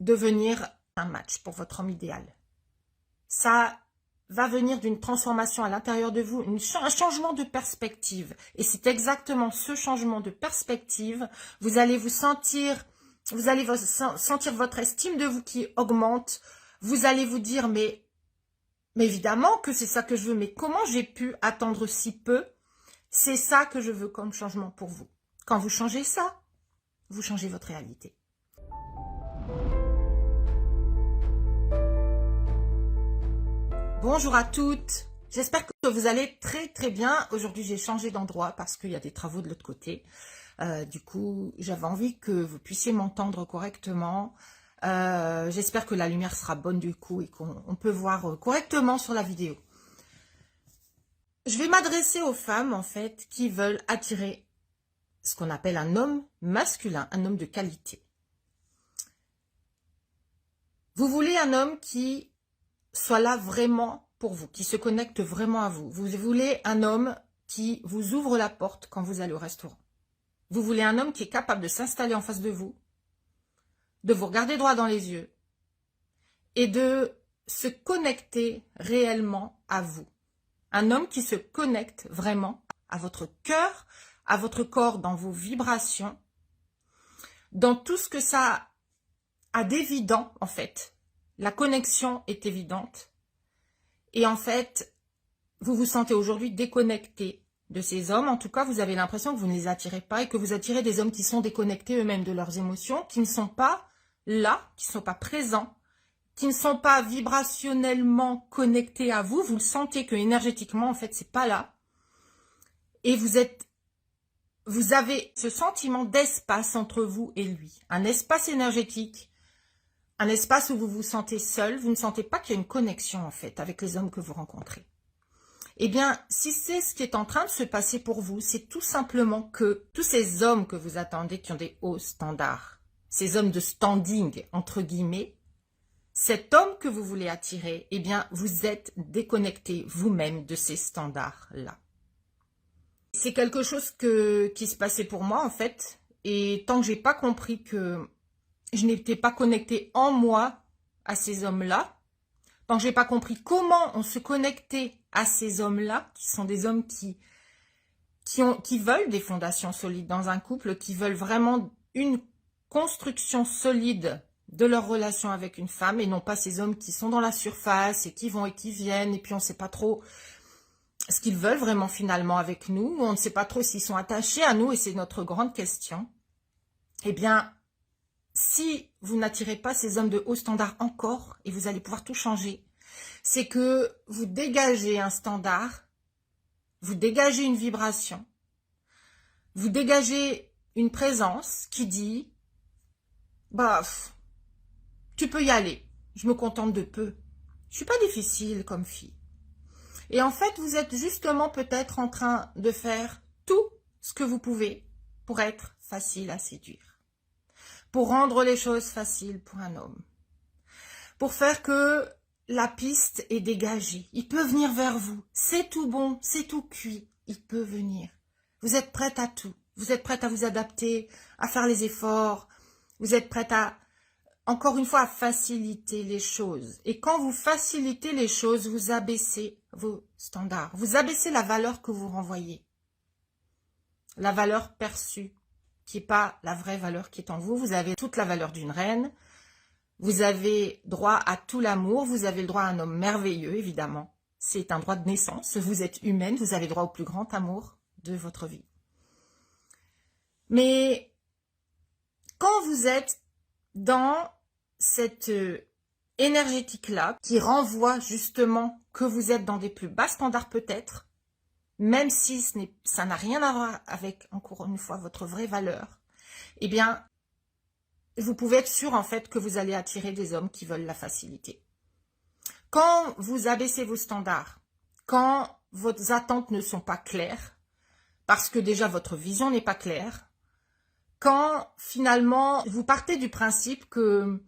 devenir un match pour votre homme idéal. Ça va venir d'une transformation à l'intérieur de vous, un changement de perspective. Et c'est exactement ce changement de perspective, vous allez sentir votre estime de vous qui augmente. Vous allez vous dire, mais évidemment que c'est ça que je veux, mais comment j'ai pu attendre si peu? C'est ça que je veux comme changement pour vous. Quand vous changez ça, vous changez votre réalité. Bonjour à toutes, j'espère que vous allez très bien. Aujourd'hui j'ai changé d'endroit parce qu'il y a des travaux de l'autre côté. Du coup j'avais envie que vous puissiez m'entendre correctement. J'espère que la lumière sera bonne du coup et qu'on peut voir correctement sur la vidéo. Je vais m'adresser aux femmes en fait qui veulent attirer ce qu'on appelle un homme masculin, un homme de qualité. Vous voulez un homme qui soit là vraiment pour vous, qui se connecte vraiment à vous. Vous voulez un homme qui vous ouvre la porte quand vous allez au restaurant. Vous voulez un homme qui est capable de s'installer en face de vous, de vous regarder droit dans les yeux et de se connecter réellement à vous. Un homme qui se connecte vraiment à votre cœur, à votre corps, dans vos vibrations, dans tout ce que ça a d'évident en fait. La connexion est évidente et en fait, vous vous sentez aujourd'hui déconnecté de ces hommes. En tout cas, vous avez l'impression que vous ne les attirez pas et que vous attirez des hommes qui sont déconnectés eux-mêmes de leurs émotions, qui ne sont pas là, qui ne sont pas présents, qui ne sont pas vibrationnellement connectés à vous. Vous le sentez que énergétiquement, en fait, c'est pas là. Et vous avez ce sentiment d'espace entre vous et lui. Un espace énergétique. Un espace où vous vous sentez seul, vous ne sentez pas qu'il y a une connexion en fait avec les hommes que vous rencontrez. Eh bien, si c'est ce qui est en train de se passer pour vous, c'est tout simplement que tous ces hommes que vous attendez qui ont des hauts standards, ces hommes de standing entre guillemets, cet homme que vous voulez attirer, eh bien, vous êtes déconnecté vous-même de ces standards-là. C'est quelque chose qui se passait pour moi en fait, et tant que j'ai pas compris que je n'étais pas connectée en moi à ces hommes-là. Donc, je n'ai pas compris comment on se connectait à ces hommes-là, qui sont des hommes qui veulent des fondations solides dans un couple, qui veulent vraiment une construction solide de leur relation avec une femme, et non pas ces hommes qui sont dans la surface et qui vont et qui viennent, et puis on ne sait pas trop ce qu'ils veulent vraiment finalement avec nous, on ne sait pas trop s'ils sont attachés à nous, et c'est notre grande question. Eh bien, si vous n'attirez pas ces hommes de haut standard encore, et vous allez pouvoir tout changer, c'est que vous dégagez un standard, vous dégagez une vibration, vous dégagez une présence qui dit « Bah, tu peux y aller, je me contente de peu, je suis pas difficile comme fille. » Et en fait, vous êtes justement peut-être en train de faire tout ce que vous pouvez pour être facile à séduire. Pour rendre les choses faciles pour un homme. Pour faire que la piste est dégagée. Il peut venir vers vous. C'est tout bon, c'est tout cuit. Il peut venir. Vous êtes prête à tout. Vous êtes prête à vous adapter, à faire les efforts. Vous êtes prête à, encore une fois, à faciliter les choses. Et quand vous facilitez les choses, vous abaissez vos standards. Vous abaissez la valeur que vous renvoyez. La valeur perçue, qui n'est pas la vraie valeur qui est en vous. Vous avez toute la valeur d'une reine. Vous avez droit à tout l'amour. Vous avez le droit à un homme merveilleux, évidemment. C'est un droit de naissance. Vous êtes humaine. Vous avez droit au plus grand amour de votre vie. Mais quand vous êtes dans cette énergétique-là, qui renvoie justement que vous êtes dans des plus bas standards peut-être, même si ça n'a rien à voir avec, encore une fois, votre vraie valeur, eh bien, vous pouvez être sûr, en fait, que vous allez attirer des hommes qui veulent la facilité. Quand vous abaissez vos standards, quand vos attentes ne sont pas claires, parce que déjà votre vision n'est pas claire, quand finalement vous partez du principe que,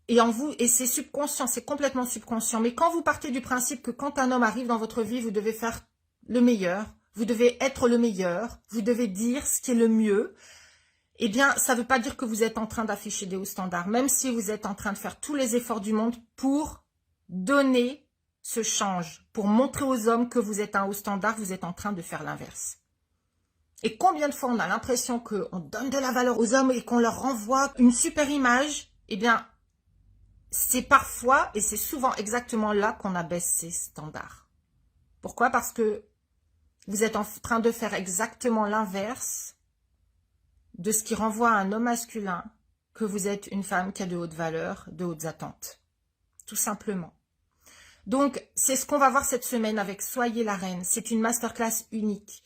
et c'est subconscient, c'est complètement subconscient, mais quand vous partez du principe que quand un homme arrive dans votre vie, vous devez faire le meilleur, vous devez être le meilleur, vous devez dire ce qui est le mieux, eh bien, ça ne veut pas dire que vous êtes en train d'afficher des hauts standards, même si vous êtes en train de faire tous les efforts du monde pour donner ce change, pour montrer aux hommes que vous êtes un haut standard, vous êtes en train de faire l'inverse. Et combien de fois on a l'impression qu'on donne de la valeur aux hommes et qu'on leur renvoie une super image, eh bien, c'est parfois, et c'est souvent exactement là qu'on abaisse ces standards. Pourquoi? Parce que vous êtes en train de faire exactement l'inverse de ce qui renvoie à un homme masculin que vous êtes une femme qui a de hautes valeurs, de hautes attentes. Tout simplement. Donc, c'est ce qu'on va voir cette semaine avec Soyez la Reine. C'est une masterclass unique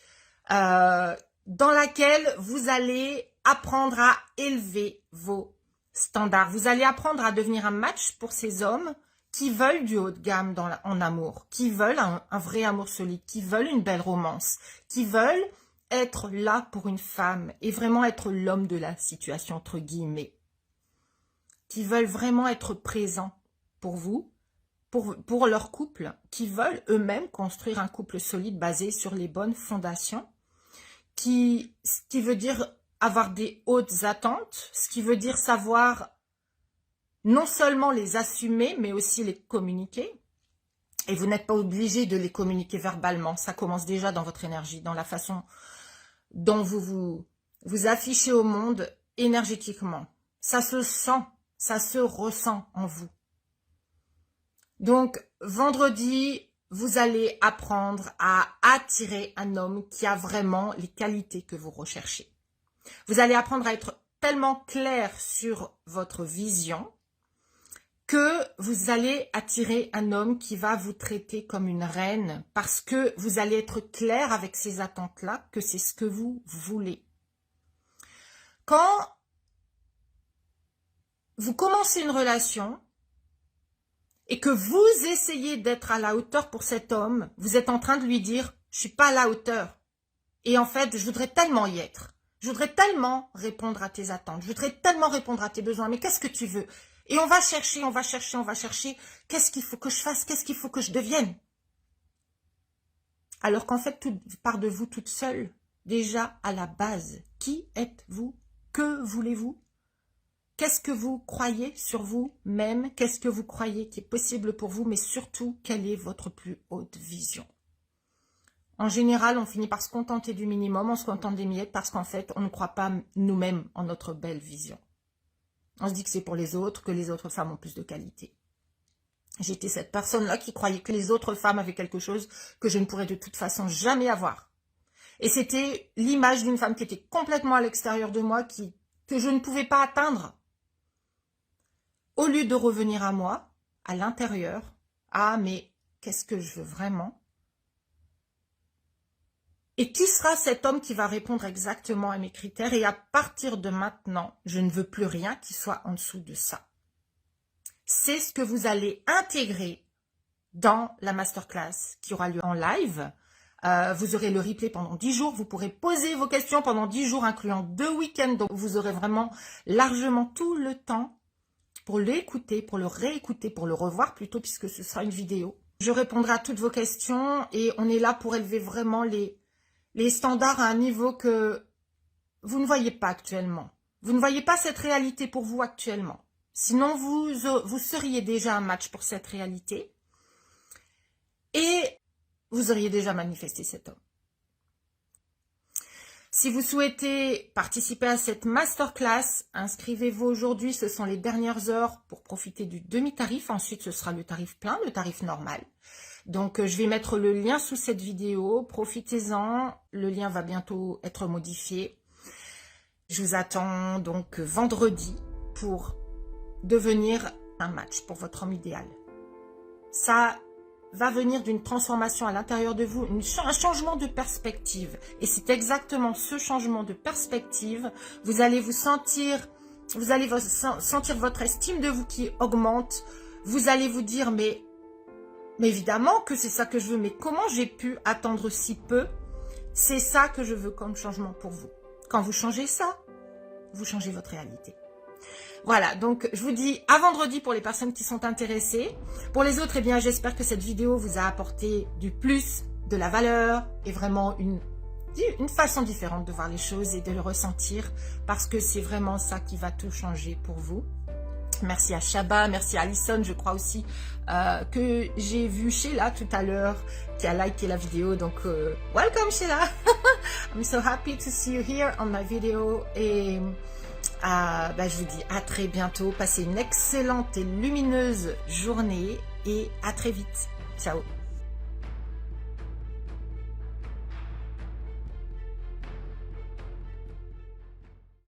dans laquelle vous allez apprendre à élever vos standards. Vous allez apprendre à devenir un match pour ces hommes qui veulent du haut de gamme en amour, qui veulent un vrai amour solide, qui veulent une belle romance, qui veulent être là pour une femme et vraiment être l'homme de la situation, entre guillemets, qui veulent vraiment être présents pour vous, pour leur couple, qui veulent eux-mêmes construire un couple solide basé sur les bonnes fondations, ce qui veut dire avoir des hautes attentes, ce qui veut dire savoir non seulement les assumer, mais aussi les communiquer. Et vous n'êtes pas obligé de les communiquer verbalement. Ça commence déjà dans votre énergie, dans la façon dont vous affichez au monde énergétiquement. Ça se sent, ça se ressent en vous. Donc, vendredi, vous allez apprendre à attirer un homme qui a vraiment les qualités que vous recherchez. Vous allez apprendre à être tellement clair sur votre vision que vous allez attirer un homme qui va vous traiter comme une reine parce que vous allez être clair avec ces attentes-là, que c'est ce que vous voulez. Quand vous commencez une relation et que vous essayez d'être à la hauteur pour cet homme, vous êtes en train de lui dire « je suis pas à la hauteur ». Et en fait, je voudrais tellement y être. Je voudrais tellement répondre à tes attentes. Je voudrais tellement répondre à tes besoins. Mais qu'est-ce que tu veux? Et on va chercher, on va chercher, on va chercher. Qu'est-ce qu'il faut que je fasse? Qu'est-ce qu'il faut que je devienne? Alors qu'en fait, tout part de vous toute seule. Déjà, à la base, qui êtes-vous? Que voulez-vous? Qu'est-ce que vous croyez sur vous-même? Qu'est-ce que vous croyez qui est possible pour vous? Mais surtout, quelle est votre plus haute vision? En général, on finit par se contenter du minimum, on se contente des miettes parce qu'en fait, on ne croit pas nous-mêmes en notre belle vision. On se dit que c'est pour les autres, que les autres femmes ont plus de qualité. J'étais cette personne-là qui croyait que les autres femmes avaient quelque chose que je ne pourrais de toute façon jamais avoir. Et c'était l'image d'une femme qui était complètement à l'extérieur de moi, que je ne pouvais pas atteindre. Au lieu de revenir à moi, à l'intérieur, ah mais qu'est-ce que je veux vraiment? Et qui sera cet homme qui va répondre exactement à mes critères? Et à partir de maintenant, je ne veux plus rien qui soit en dessous de ça. C'est ce que vous allez intégrer dans la masterclass qui aura lieu en live. Vous aurez le replay pendant 10 jours. Vous pourrez poser vos questions pendant 10 jours, incluant 2 week-ends. Donc, vous aurez vraiment largement tout le temps pour l'écouter, pour le réécouter, pour le revoir plutôt, puisque ce sera une vidéo. Je répondrai à toutes vos questions et on est là pour élever vraiment les standards à un niveau que vous ne voyez pas actuellement. Vous ne voyez pas cette réalité pour vous actuellement. Sinon, vous seriez déjà un match pour cette réalité et vous auriez déjà manifesté cet homme. Si vous souhaitez participer à cette masterclass, inscrivez-vous aujourd'hui. Ce sont les dernières heures pour profiter du demi-tarif. Ensuite, ce sera le tarif plein, le tarif normal. Donc, je vais mettre le lien sous cette vidéo. Profitez-en. Le lien va bientôt être modifié. Je vous attends donc vendredi pour devenir un match pour votre homme idéal. Ça va venir d'une transformation à l'intérieur de vous, un changement de perspective. Et c'est exactement ce changement de perspective. Vous allez sentir votre estime de vous qui augmente. Vous allez vous dire, mais évidemment que c'est ça que je veux, mais comment j'ai pu attendre si peu? C'est ça que je veux comme changement pour vous. Quand vous changez ça, vous changez votre réalité. Voilà, donc je vous dis à vendredi pour les personnes qui sont intéressées. Pour les autres, eh bien, j'espère que cette vidéo vous a apporté du plus, de la valeur et vraiment une une façon différente de voir les choses et de le ressentir, parce que c'est vraiment ça qui va tout changer pour vous. Merci à Shaba, merci à Alison, je crois aussi que j'ai vu Sheila tout à l'heure qui a liké la vidéo, donc welcome Sheila. I'm so happy to see you here on my video, et je vous dis à très bientôt, passez une excellente et lumineuse journée et à très vite, ciao.